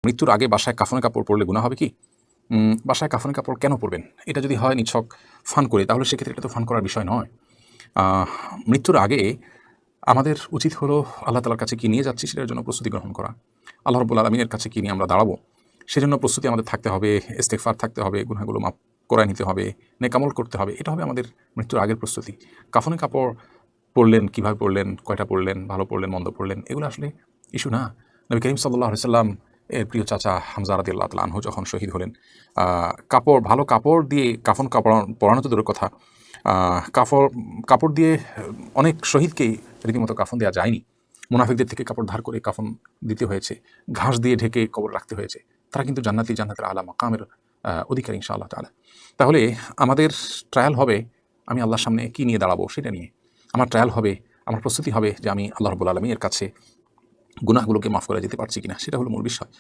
মৃত্যুর আগে বাসায় কাফনের কাপড় পরলে গুনাহ হবে কি? বাসায় কাফনের কাপড় কেন পরবেন? এটা যদি হয় নিছক ফান করে, তাহলে সেক্ষেত্রে এটা তো ফান করার বিষয় নয়। মৃত্যুর আগে আমাদের উচিত হলো আল্লাহ তাআলার কাছে কী নিয়ে যাচ্ছি সেটার জন্য প্রস্তুতি গ্রহণ করা। আল্লাহ রাব্বুল আলামিনের কাছে কী নিয়ে আমরা দাঁড়াবো, সেজন্য প্রস্তুতি আমাদের থাকতে হবে, ইস্তেগফার থাকতে হবে, গুনাহগুলো মাফ করায় নিতে হবে, নেক আমল করতে হবে। এটা হবে আমাদের মৃত্যুর আগের প্রস্তুতি। কাফনের কাপড় পরলেন, কীভাবে পরলেন, কয়টা পরলেন, ভালো পরলেন, মন্দ পরলেন, এগুলো আসলে ইস্যু না। নবী করিম সাল্লাল্লাহু আলাইহি সাল্লাম এর প্রিয় চাচা হামজা রাদিয়াল্লাহু তাআলা আনহু যখন শহীদ হলেন, ভালো কাপড় দিয়ে কাফন পরানো তো দূরের কথা, কাপড় দিয়ে অনেক শহীদকেই রীতিমতো কাফন দেওয়া যায়নি। মুনাফিকদের থেকে কাপড় ধার করে কাফন দিতে হয়েছে, ঘাস দিয়ে ঢেকে কবর রাখতে হয়েছে। তারা কিন্তু জান্নাতি, জান্নাতের আলা মাকামের অধিকারী ইনশাআল্লাহ তাআলা। তাহলে আমাদের ট্রায়াল হবে আমি আল্লাহর সামনে কী নিয়ে দাঁড়াবো সেটা নিয়ে। আমার ট্রায়াল হবে, আমার প্রস্তুতি হবে যে আমি আল্লাহ রাব্বুল আলামিনের কাছে গুনাহগুলোকে মাফ করে যেতে পারছি কিনা, সেটা হলো মূল বিষয়।